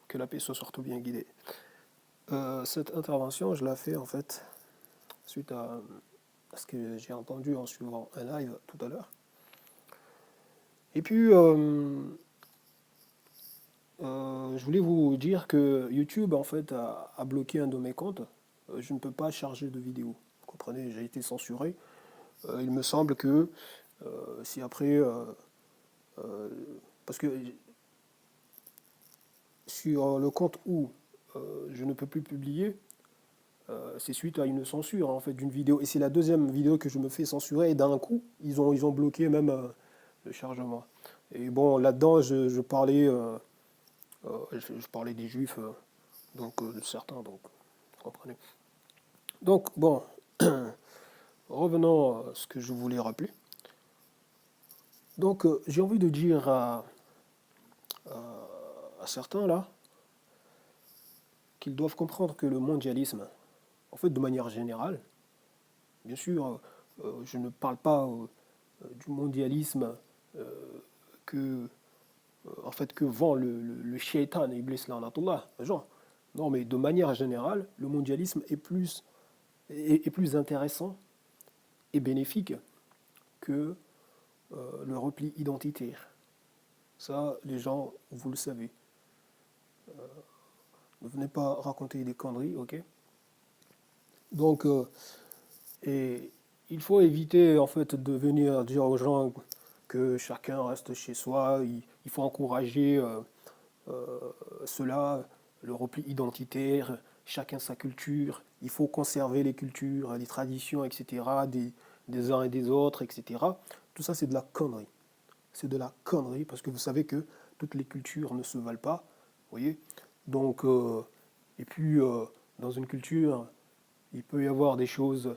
Que la paix soit surtout bien guidée. Cette intervention, je la fais en fait suite à ce que j'ai entendu en suivant un live tout à l'heure. Et puis, je voulais vous dire que YouTube en fait a bloqué un de mes comptes. Je ne peux pas charger de vidéos. Vous comprenez, j'ai été censuré. Il me semble que si après, euh, parce que sur le compte où je ne peux plus publier, c'est suite à une censure en fait d'une vidéo. Et c'est la deuxième vidéo que je me fais censurer et d'un coup, ils ont bloqué même le chargement. Et bon, là-dedans, je parlais, je parlais des juifs, donc de certains, donc vous comprenez. Donc bon, revenons à ce que je voulais rappeler. Donc j'ai envie de dire à certains là qu'ils doivent comprendre que le mondialisme, en fait de manière générale, bien sûr, je ne parle pas du mondialisme que, en fait, que vend le shaitan, Iblis la'natullah, genre. Non, mais de manière générale, le mondialisme est plus intéressant et bénéfique que le repli identitaire. Ça, les gens, vous le savez. Ne venez pas raconter des conneries, ok? Donc, et il faut éviter en fait de venir dire aux gens que chacun reste chez soi. Il faut encourager cela, le repli identitaire, chacun sa culture. Il faut conserver les cultures, les traditions, etc. des uns et des autres, etc. Tout ça, c'est de la connerie. C'est de la connerie parce que vous savez que toutes les cultures ne se valent pas. Vous voyez? Donc, et puis, dans une culture, il peut y avoir des choses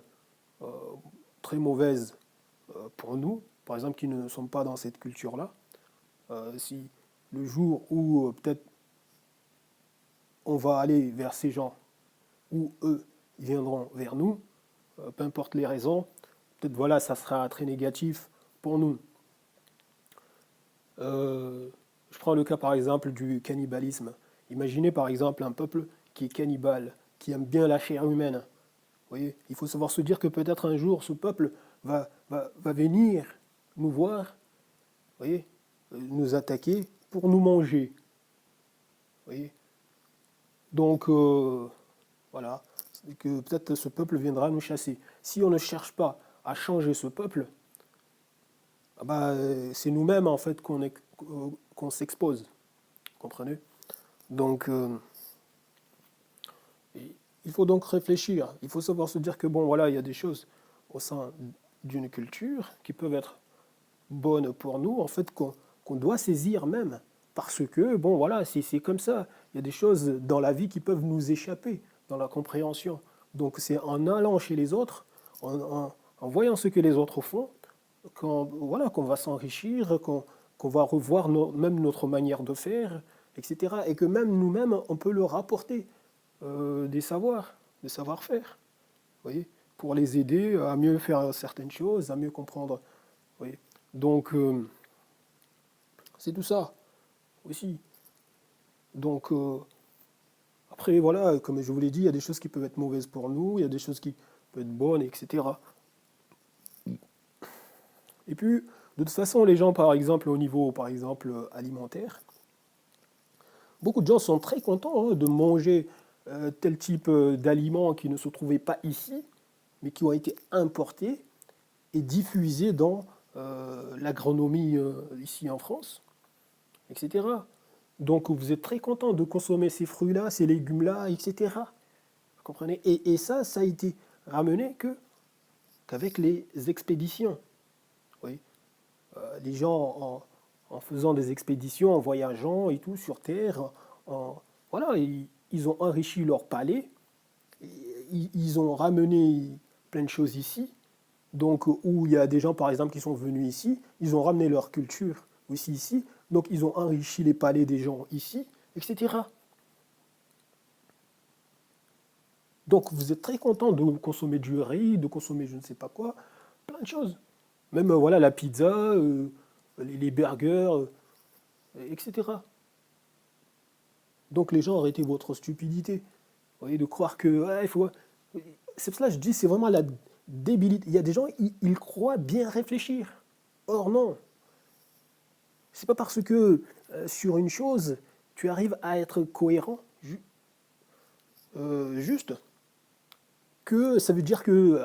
euh, très mauvaises pour nous, par exemple, qui ne sont pas dans cette culture-là. Si le jour où peut-être on va aller vers ces gens, ou eux viendront vers nous, peu importe les raisons, peut-être voilà, ça sera très négatif pour nous. Je prends le cas par exemple du cannibalisme. Imaginez par exemple un peuple qui est cannibale, qui aime bien la chair humaine. Vous voyez, il faut savoir se dire que peut-être un jour ce peuple va venir nous voir, vous voyez, nous attaquer pour nous manger. Vous voyez. Donc voilà, c'est que peut-être ce peuple viendra nous chasser. Si on ne cherche pas à changer ce peuple, ah bah, c'est nous-mêmes en fait qu'on s'expose. Vous comprenez? Donc il faut donc réfléchir. Il faut savoir se dire que bon voilà, il y a des choses au sein d'une culture qui peuvent être bonnes pour nous, en fait, qu'on doit saisir même. Parce que, bon, voilà, c'est comme ça. Il y a des choses dans la vie qui peuvent nous échapper dans la compréhension. Donc c'est en allant chez les autres, en voyant ce que les autres font, voilà, qu'on va s'enrichir, qu'on va revoir même notre manière de faire, etc. Et que même nous-mêmes, on peut leur apporter des savoirs, des savoir-faire, voyez, pour les aider à mieux faire certaines choses, à mieux comprendre. Voyez. Donc, c'est tout ça aussi. Donc, après, voilà, comme je vous l'ai dit, il y a des choses qui peuvent être mauvaises pour nous, il y a des choses qui peuvent être bonnes, etc. Et puis, de toute façon, les gens, par exemple, au niveau, par exemple, alimentaire, beaucoup de gens sont très contents de manger tel type d'aliments qui ne se trouvaient pas ici, mais qui ont été importés et diffusés dans l'agronomie ici en France, etc. Donc vous êtes très content de consommer ces fruits-là, ces légumes-là, etc. Vous comprenez? Et ça, ça a été ramené qu'avec les expéditions. Oui. Les gens, en faisant des expéditions, en voyageant et tout sur Terre, voilà, ils ont enrichi leur palais, ils ont ramené plein de choses ici. Donc, où il y a des gens, par exemple, qui sont venus ici, ils ont ramené leur culture aussi ici, donc ils ont enrichi les palais des gens ici, etc. Donc, vous êtes très content de consommer du riz, de consommer je ne sais pas quoi, plein de choses. Même, voilà, la pizza, les burgers, etc. Donc les gens, arrêtez votre stupidité. Vous voyez, de croire que, ouais, il faut... C'est pour cela que je dis, c'est vraiment la débilité. Il y a des gens, ils croient bien réfléchir. Or non, c'est pas parce que sur une chose, tu arrives à être cohérent, juste, que ça veut dire que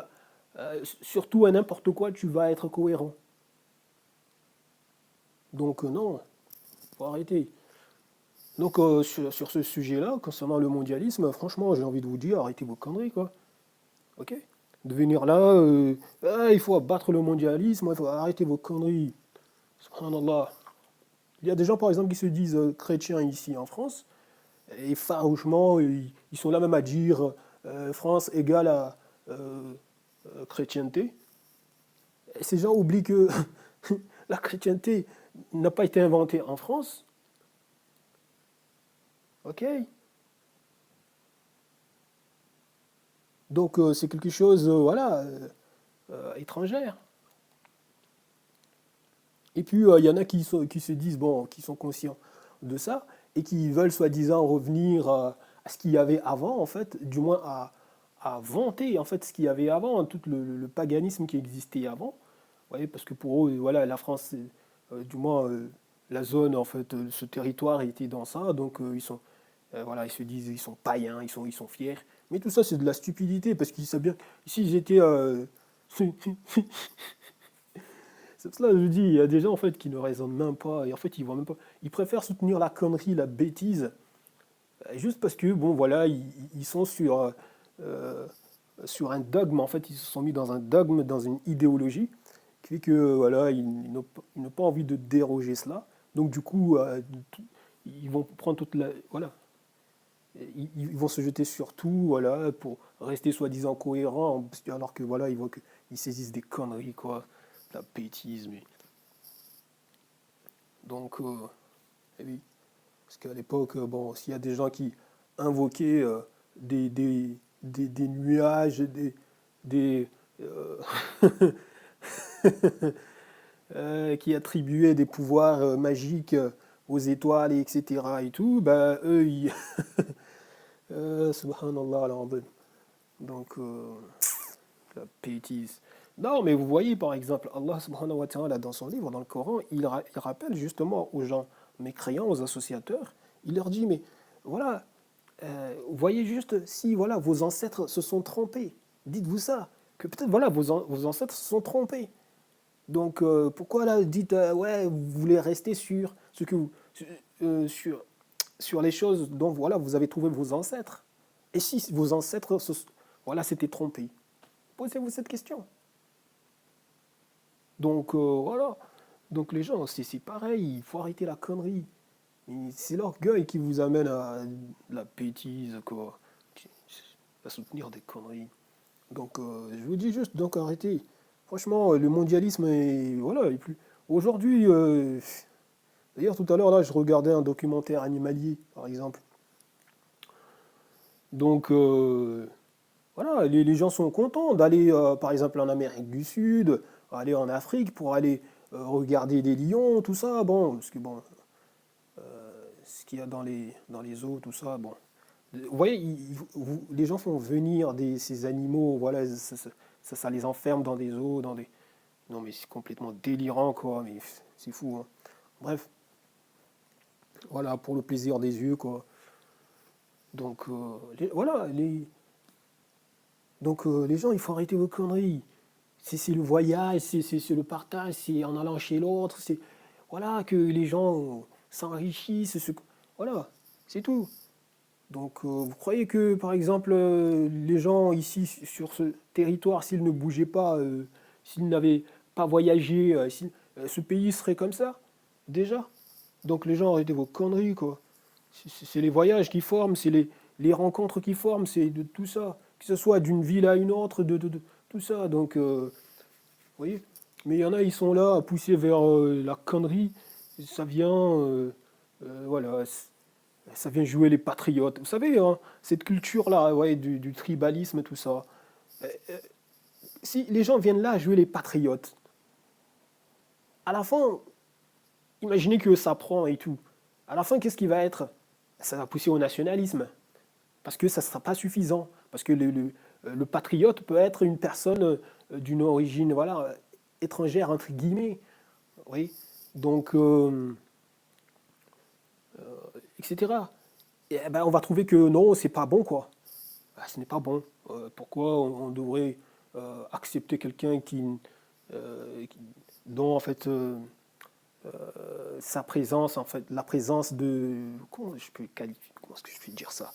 surtout à n'importe quoi, tu vas être cohérent. Donc non, faut arrêter. Donc sur ce sujet-là, concernant le mondialisme, franchement, j'ai envie de vous dire, arrêtez vos conneries, quoi. Ok? De venir là, ah, il faut abattre le mondialisme, il faut arrêter vos conneries. Subhanallah. Il y a des gens, par exemple, qui se disent chrétiens ici en France, et farouchement, ils sont là même à dire France égale à chrétienté. Et ces gens oublient que la chrétienté n'a pas été inventée en France. Ok? Donc c'est quelque chose, voilà, étrangère. Et puis il y en a qui se disent, bon, qui sont conscients de ça, et qui veulent soi-disant revenir à ce qu'il y avait avant, en fait, du moins à vanter en fait ce qu'il y avait avant, hein, tout le paganisme qui existait avant. Vous voyez, parce que pour eux, voilà, la France, du moins la zone, en fait, ce territoire était dans ça, donc ils sont, voilà, ils se disent, ils sont païens, ils sont fiers. Mais tout ça, c'est de la stupidité, parce qu'ils savent bien, si j'étais... c'est pour cela que je dis, il y a des gens, en fait, qui ne raisonnent même pas, et en fait, ils voient même pas... Ils préfèrent soutenir la connerie, la bêtise, juste parce que, bon, voilà, ils sont euh, sur un dogme, en fait, ils se sont mis dans un dogme, dans une idéologie, qui fait que, voilà, ils n'ont pas envie de déroger cela. Donc, du coup, ils vont prendre toute la... Voilà, ils vont se jeter sur tout, voilà, pour rester soi-disant cohérents, alors que, voilà, ils voient qu'ils saisissent des conneries, quoi, de la bêtise, mais... Donc, eh oui, parce qu'à l'époque, bon, s'il y a des gens qui invoquaient des, des, des nuages, des qui attribuaient des pouvoirs magiques aux étoiles, et etc. et tout, ben, eux, ils... subhanallah, al-azim. Donc, la bêtise. Non, mais vous voyez, par exemple, Allah subhanahu wa ta'ala, dans son livre, dans le Coran, il rappelle justement aux gens mécréants, aux associateurs, il leur dit, mais voilà, voyez juste si voilà, vos ancêtres se sont trompés. Dites-vous ça, que peut-être voilà, vos ancêtres se sont trompés. Donc pourquoi là dites ouais, vous voulez rester sur ce que sur, sur les choses dont voilà, vous avez trouvé vos ancêtres. Et si vos ancêtres voilà, s'étaient trompés? Posez-vous cette question. Donc voilà. Donc les gens, c'est pareil, il faut arrêter la connerie. C'est l'orgueil qui vous amène à la bêtise, quoi. À soutenir des conneries. Donc je vous dis juste, donc arrêtez. Franchement, le mondialisme est... Voilà, est plus... Aujourd'hui, d'ailleurs tout à l'heure, là, je regardais un documentaire animalier, par exemple. Donc voilà, les gens sont contents d'aller, par exemple, en Amérique du Sud, aller en Afrique pour aller regarder des lions, tout ça. Bon, parce que bon, ce qu'il y a dans les eaux, tout ça, bon. Vous voyez, les gens font venir ces animaux, voilà, ça les enferme dans des eaux, dans des... Non mais c'est complètement délirant, quoi, mais c'est fou, hein. Bref, voilà, pour le plaisir des yeux, quoi. Donc, voilà, donc les gens, il faut arrêter vos conneries. C'est le voyage, c'est le partage, c'est en allant chez l'autre, c'est... Voilà, que les gens s'enrichissent, voilà, c'est tout. Donc, vous croyez que, par exemple, les gens ici sur ce territoire, s'ils ne bougeaient pas, s'ils n'avaient pas voyagé, ce pays serait comme ça, déjà? Donc, les gens, arrêtez vos conneries, quoi. C'est les voyages qui forment, c'est les rencontres qui forment, c'est de tout ça. Que ce soit d'une ville à une autre, de tout ça. Donc, vous voyez? Mais il y en a, ils sont là à pousser vers la connerie. Ça vient, voilà, ça vient jouer les patriotes. Vous savez, hein, cette culture-là, ouais, du tribalisme, tout ça. Euh, euh, Si les gens viennent là jouer les patriotes, à la fin, imaginez que ça prend et tout. À la fin, qu'est-ce qui va être? ça va pousser au nationalisme. Parce que ça ne sera pas suffisant. Parce que le patriote peut être une personne d'une origine voilà, étrangère, entre guillemets. Oui. Donc, etc. Et, eh ben, on va trouver que non, c'est pas bon, quoi. Ah, ce n'est pas bon. Pourquoi on devrait accepter quelqu'un qui- dont, en fait, sa présence, en fait, la présence de... Comment je peux qualifier, comment est-ce que je peux dire ça?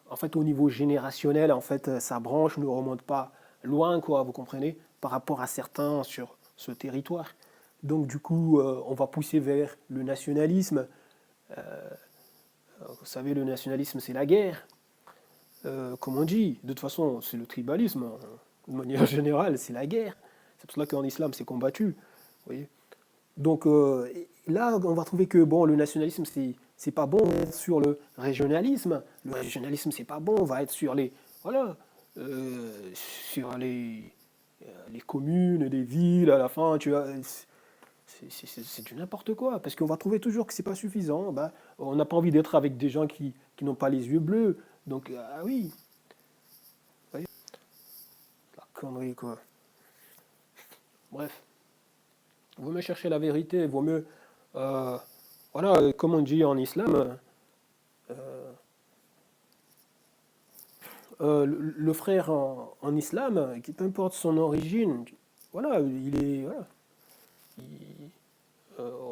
En fait, au niveau générationnel, en fait, sa branche ne remonte pas loin, quoi, vous comprenez, par rapport à certains sur ce territoire. Donc, du coup, on va pousser vers le nationalisme. Vous savez, le nationalisme, c'est la guerre. Comme on dit, de toute façon, c'est le tribalisme. De manière générale, c'est la guerre. C'est pour cela qu'en islam, c'est combattu. Vous voyez. Donc là, on va trouver que bon, le nationalisme, c'est pas bon. On va être sur le régionalisme. Le régionalisme, c'est pas bon. On va être sur les voilà, sur les communes, les villes. À la fin, tu vois, c'est du n'importe quoi. Parce qu'on va trouver toujours que c'est pas suffisant. Ben, on n'a pas envie d'être avec des gens qui n'ont pas les yeux bleus. Donc ah oui, vous voyez, la connerie quoi. Bref, il vaut mieux chercher la vérité. Il vaut mieux euh, voilà, comme on dit en islam. Le frère en islam, qui peu importe son origine, voilà, il est, voilà, il-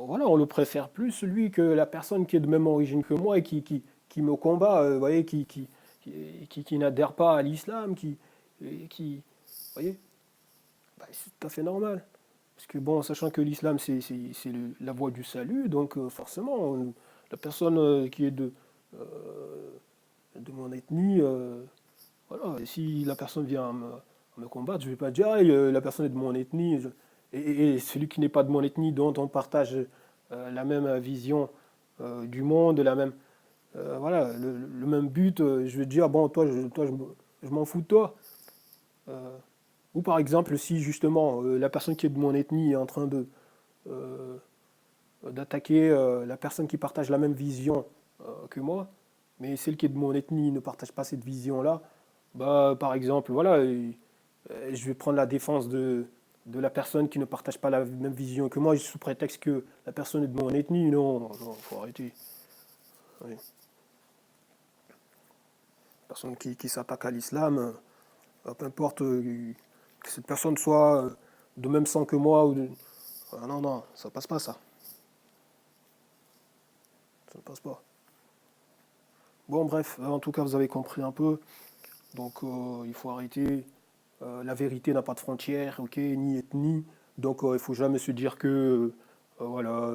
voilà, on le préfère plus lui que la personne qui est de même origine que moi et qui me combat, vous voyez, qui n'adhère pas à l'islam, qui, vous voyez, bah, c'est tout à fait normal. Parce que bon, sachant que l'islam c'est la voie du salut, donc forcément, la personne qui est de mon ethnie, voilà, et si la personne vient me combattre, je ne vais pas dire, ah, la personne est de mon ethnie, et celui qui n'est pas de mon ethnie, dont on partage la même vision du monde, la même, voilà, le même but, je vais dire, bon, je m'en fous de toi. Euh, ou par exemple, si justement la personne qui est de mon ethnie est en train euh, d'attaquer la personne qui partage la même vision que moi, mais celle qui est de mon ethnie ne partage pas cette vision-là, bah, par exemple, voilà, je vais prendre la défense de la personne qui ne partage pas la même vision que moi, sous prétexte que la personne est de mon ethnie. Non, non, faut arrêter. Oui. Personne qui s'attaque à l'islam, peu importe que cette personne soit de même sang que moi. Ah non, non, ça passe pas ça. Ça ne passe pas. Bon, bref, en tout cas, vous avez compris un peu. Donc, il faut arrêter. La vérité n'a pas de frontières, ok, ni ethnie. Donc, il ne faut jamais se dire que, voilà,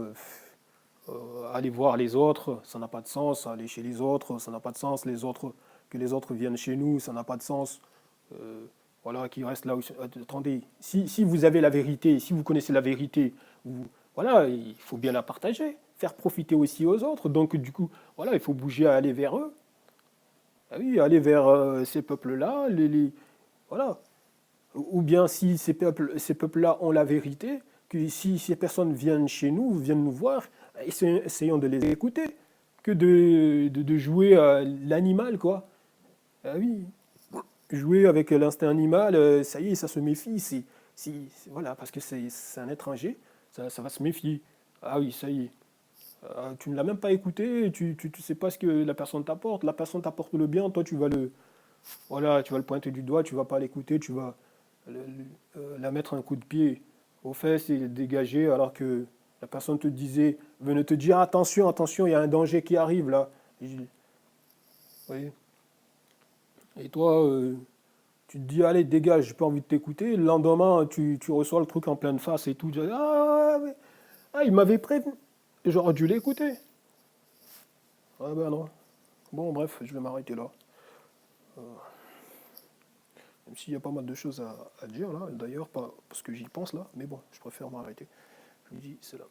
aller voir les autres, ça n'a pas de sens. Aller chez les autres, ça n'a pas de sens. Que les autres viennent chez nous, ça n'a pas de sens. Euh, voilà, qu'ils restent là où... Attendez, si vous avez la vérité, si vous connaissez la vérité, voilà, il faut bien la partager, faire profiter aussi aux autres. Donc, du coup, voilà, il faut bouger à aller vers eux. Ah oui, aller vers ces peuples-là, voilà. Ou bien si ces peuples-là ont la vérité, que si ces personnes viennent chez nous, viennent nous voir, essayons de les écouter, que de jouer à l'animal, quoi. Ah oui, jouer avec l'instinct animal, ça y est, ça se méfie. Voilà, parce que c'est un étranger, ça va se méfier. Ah oui, ça y est. Tu ne l'as même pas écouté, tu sais pas ce que la personne t'apporte. La personne t'apporte le bien, toi voilà, tu vas le pointer du doigt, tu vas pas l'écouter, tu vas la mettre un coup de pied aux fesses et le dégager, alors que la personne te disait, venait te dire attention, attention, il y a un danger qui arrive là. Vous voyez. Et toi, tu te dis allez, dégage, j'ai pas envie de t'écouter. Le lendemain, tu reçois le truc en pleine face et tout. Tu dis, il m'avait prévenu. J'aurais dû l'écouter. Ah ben non. Bon, bref, je vais m'arrêter là. Même s'il y a pas mal de choses à dire là, d'ailleurs, pas parce que j'y pense là, mais bon, je préfère m'arrêter. Je me dis, c'est là.